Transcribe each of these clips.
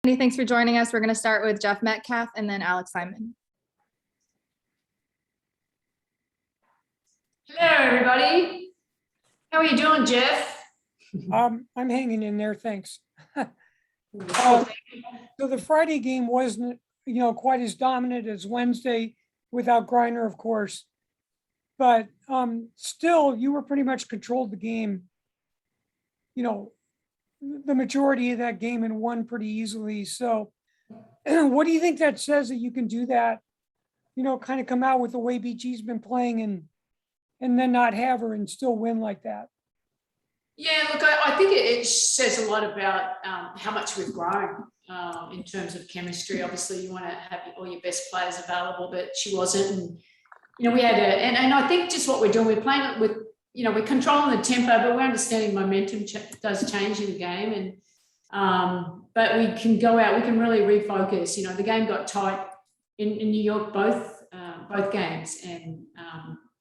Thanks for joining us. We're going to start with Jeff Metcalf and then Alex Simon. Hello, everybody. How are you doing, Jeff? I'm hanging in there, thanks. So the Friday game wasn't, quite as dominant as Wednesday without Griner, of course. But still, you were pretty much controlled the game, the majority of that game and won pretty easily. So what do you think that says that you can do that, kind of come out with the way BG's been playing and then not have her and still win like that? Yeah, look, I think it says a lot about how much we've grown in terms of chemistry. Obviously, you want to have all your best players available, but she wasn't. And, we had and I think just what we're doing, we're playing it with, we're controlling the tempo, but we're understanding momentum does change in the game. And, but we can go out, we can really refocus. The game got tight in New York, both games. And,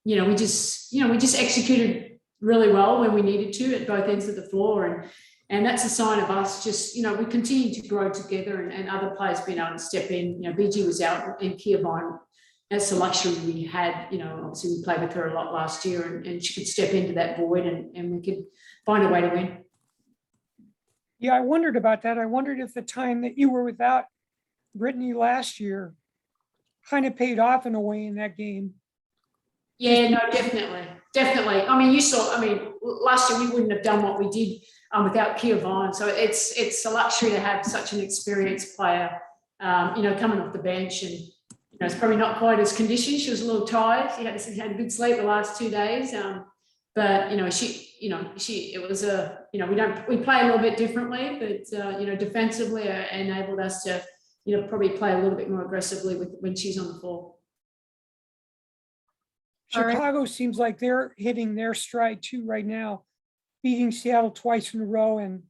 we just executed really well when we needed to at both ends of the floor. And that's a sign of us just, we continue to grow together and other players being able to step in. BG was out and Kia Vine, that's the luxury we had. Obviously we played with her a lot last year and she could step into that void and we could find a way to win. Yeah, I wondered about that. I wondered if the time that you were without Brittany last year kind of paid off in a way in that game. Yeah, no, definitely. You saw, last year we wouldn't have done what we did without Kia Vine. So it's a luxury to have such an experienced player, coming off the bench. And, it's probably not quite as conditioned. She was a little tired. She had a good sleep the last 2 days. But, we play a little bit differently, but, defensively enabled us to, probably play a little bit more aggressively when she's on the floor. Chicago seems like they're hitting their stride too right now, beating Seattle twice in a row and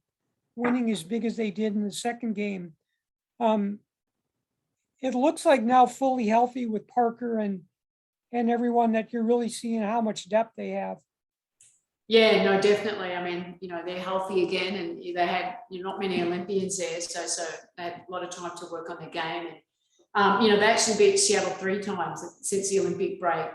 winning as big as they did in the second game. It looks like now fully healthy with Parker and everyone that you're really seeing how much depth they have. Yeah, no, definitely. They're healthy again and they had not many Olympians there, so they had a lot of time to work on their game. And, they actually beat Seattle 3 times since the Olympic break.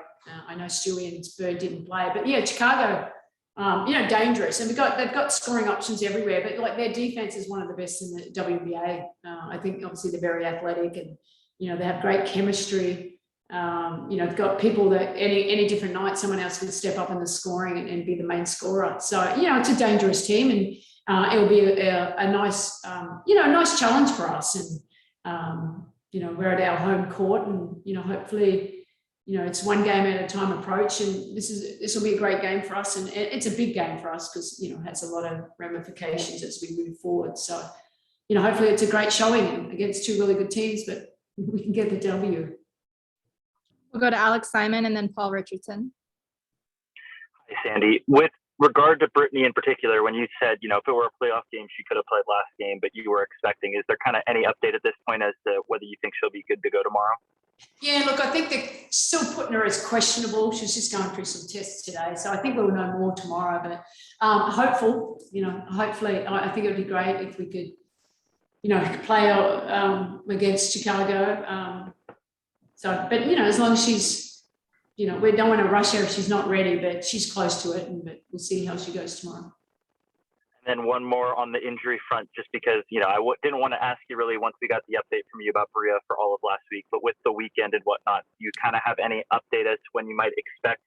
I know Stewie and Bird didn't play, but yeah, Chicago, dangerous. And they've got scoring options everywhere, but their defense is one of the best in the WBA. I think obviously they're very athletic and, they have great chemistry. They've got people that any different night, someone else can step up in the scoring and be the main scorer. So, it's a dangerous team and it'll be a nice, nice challenge for us. And, we're at our home court and, hopefully, it's one game at a time approach, and this will be a great game for us, and it's a big game for us because it has a lot of ramifications as we move forward. So, hopefully it's a great showing against 2 really good teams, but we can get the W. We'll go to Alex Simon and then Paul Richardson. Hi, Sandy. With regard to Brittany in particular, when you said, if it were a playoff game, she could have played last game, but you were expecting, is there kind of any update at this point as to whether you think she'll be good to go tomorrow? Yeah, look, I think they're still putting her as questionable. She's just going through some tests today. So I think we'll know more tomorrow, but hopefully I think it would be great if we could, play against Chicago. But as long as she's, we don't want to rush her if she's not ready, but she's close to it, but we'll see how she goes tomorrow. And then one more on the injury front, just because, I didn't want to ask you really once we got the update from you about Bria for all of last week, but with the weekend and whatnot, do you kind of have any update as to when you might expect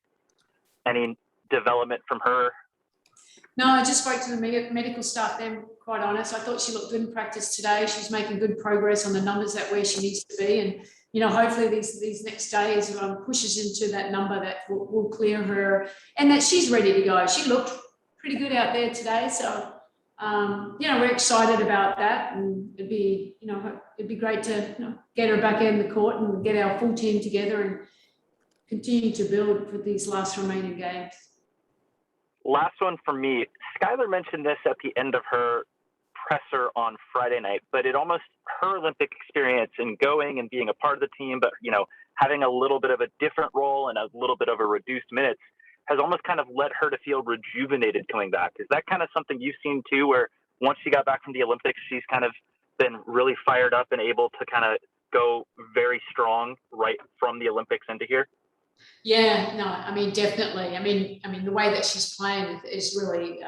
any development from her? No, I just spoke to the medical staff then, quite honest. I thought she looked good in practice today. She's making good progress on the numbers that where she needs to be. And, hopefully these next days pushes into that number that will clear her and that she's ready to go. She looked pretty good out there today. So, we're excited about that, and it'd be great to get her back in the court and get our full team together and continue to build for these last remaining games. Last one for me. Skylar mentioned this at the end of her presser on Friday night, but her Olympic experience and going and being a part of the team, but, having a little bit of a different role and a little bit of a reduced minutes has almost kind of led her to feel rejuvenated coming back. Is that kind of something you've seen too, where once she got back from the Olympics, she's kind of been really fired up and able to kind of go very strong right from the Olympics into here? Yeah, no, I mean, definitely. I mean, the way that she's playing is really,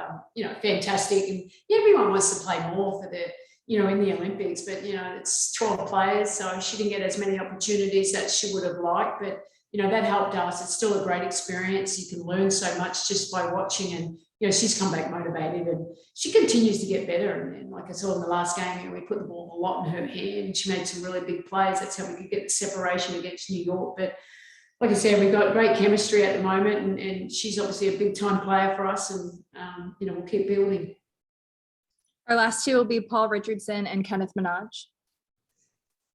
fantastic. And everyone wants to play more for the, in the Olympics, but, it's 12 players, so she didn't get as many opportunities that she would have liked, but, that helped us. It's still a great experience. You can learn so much just by watching, and, she's come back motivated, and she continues to get better. And like I saw in the last game, we put the ball a lot in her hand, and she made some really big plays. That's how we could get the separation against New York. But like I said, we've got great chemistry at the moment, and she's obviously a big time player for us, and we'll keep building. Our last two will be Paul Richardson and Kenneth Minaj.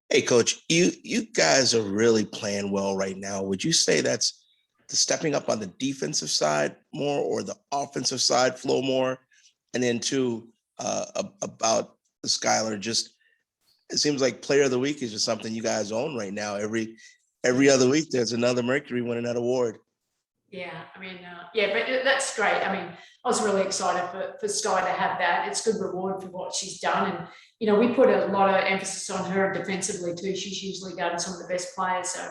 Hey, Coach, you guys are really playing well right now. Would you say that's the stepping up on the defensive side more, or the offensive side flow more? And then two, about the Skylar, just it seems like Player of the Week is just something you guys own right now. Every other week, there's another Mercury winning that award. Yeah, I mean, but that's great. I mean, I was really excited for Sky to have that. It's good reward for what she's done. And, we put a lot of emphasis on her defensively too. She's usually got some of the best players. So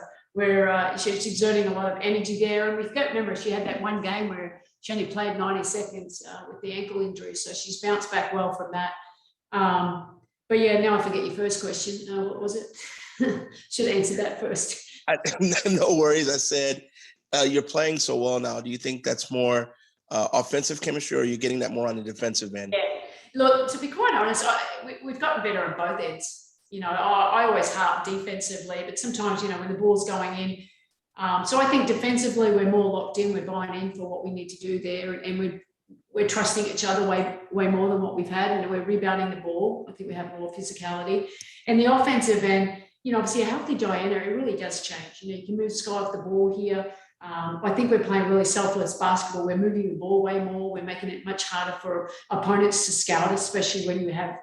she's exerting a lot of energy there. And we've got to remember, she had that one game where she only played 90 seconds with the ankle injury. So she's bounced back well from that. But yeah, now I forget your first question. What was it? Should have answered that first. No worries. I said, you're playing so well now. Do you think that's more offensive chemistry, or are you getting that more on the defensive end? Yeah. Look, to be quite honest, we've gotten better on both ends. I always harp defensively, but sometimes, when the ball's going in. So I think defensively, we're more locked in. We're buying in for what we need to do there, and we're trusting each other way more than what we've had, and we're rebounding the ball. I think we have more physicality. And the offensive end, obviously a healthy Diana, it really does change. You can move Sky off the ball here. I think we're playing really selfless basketball. We're moving the ball way more. We're making it much harder for opponents to scout, especially when we have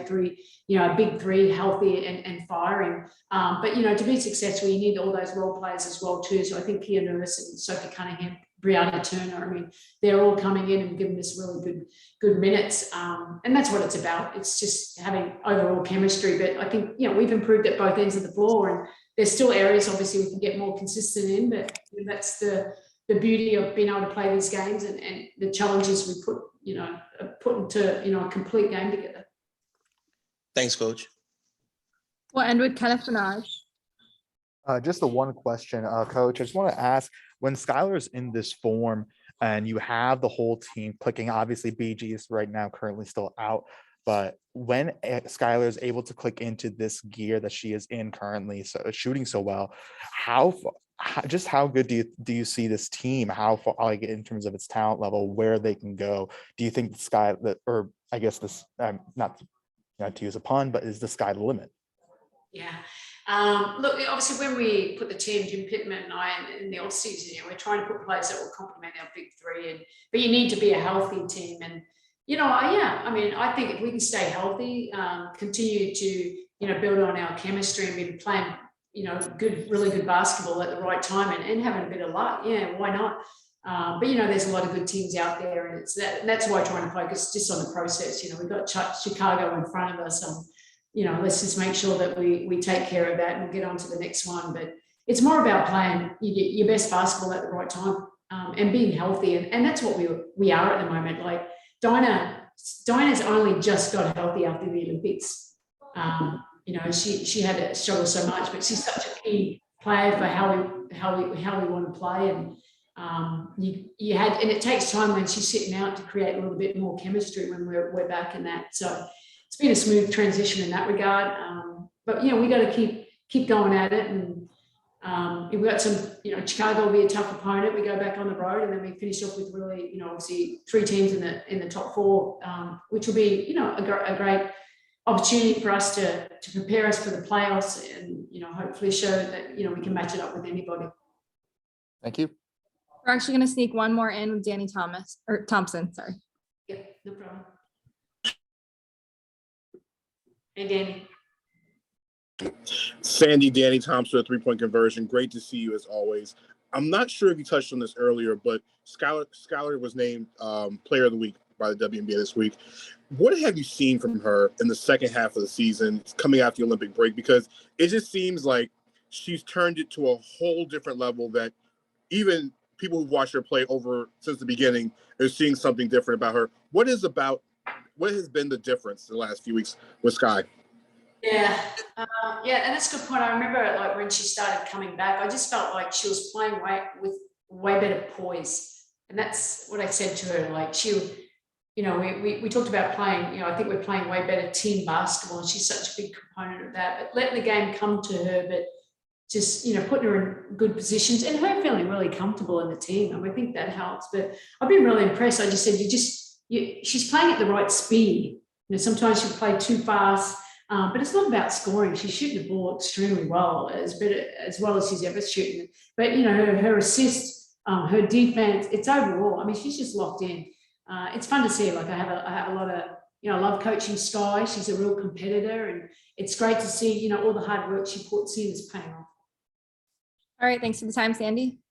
three, a big three, healthy and firing. But, to be successful, you need all those role players as well too. So I think Kia Nurse and Sophie Cunningham, Brianna Turner, I mean, they're all coming in and giving us really good minutes. And that's what it's about. It's just having overall chemistry. But I think, we've improved at both ends of the floor, and there's still areas obviously we can get more consistent in, but that's the beauty of being able to play these games, and the challenges we put into, a complete game together. Thanks, Coach. We'll end with Kenneth Minaj. Just the one question, Coach. I just want to ask, when Skylar's in this form and you have the whole team clicking, obviously BG is right now currently still out, but when Skylar is able to click into this gear that she is in currently, so shooting so well, how good do you see this team? How far, like in terms of its talent level, where they can go? Do you think the sky, or I guess this, not to use a pun, but is the sky the limit? Yeah. Look, obviously, when we put the team, Jim Pittman and I, in the off-season, we're trying to put players that will complement our big three, but you need to be a healthy team. And I mean, I think if we can stay healthy, continue to, build on our chemistry and be playing, really good basketball at the right time and having a bit of luck, why not? But, there's a lot of good teams out there, and that's why I'm trying to focus just on the process. We've got Chicago in front of us. Let's just make sure that we take care of that, and we'll get on to the next one. But it's more about playing your best basketball at the right time, and being healthy. And that's what we are at the moment. Like, Dinah's only just got healthy after the Olympics. She had to struggle so much, but she's such a key player for how we want to play. And and it takes time when she's sitting out to create a little bit more chemistry when we're back in that. So it's been a smooth transition in that regard. But we got to keep going at it. And we've got some, Chicago will be a tough opponent. We go back on the road, and then we finish off with really, obviously 3 teams in the top 4, which will be, a great opportunity for us to prepare us for the playoffs, and, hopefully show that, we can match it up with anybody. Thank you. We're actually going to sneak one more in with Thompson. Sorry. Yeah, no problem. Hey, Danny. Sandy, Danny Thompson, a 3-point conversion. Great to see you as always. I'm not sure if you touched on this earlier, but Skylar was named Player of the Week by the WNBA this week. What have you seen from her in the second half of the season coming after the Olympic break? Because it just seems like she's turned it to a whole different level that even people who've watched her play over since the beginning are seeing something different about her. What has been the difference in the last few weeks with Sky? Yeah, yeah, and that's a good point. I remember like when she started coming back, I just felt like she was playing with way better poise, and that's what I said to her. Like we talked about playing. I think we're playing way better team basketball, and she's such a big component of that. But letting the game come to her, but just putting her in good positions and her feeling really comfortable in the team. I think that helps. But I've been really impressed. I just said she's playing at the right speed. Sometimes she'll play too fast. But it's not about scoring. She's shooting the ball extremely well, as well as she's ever shooting. But her assists, her defense, it's overall. I mean, she's just locked in. It's fun to see. Like I have a lot of I love coaching Sky. She's a real competitor, and it's great to see all the hard work she puts in is paying off. All right, thanks for the time, Sandy.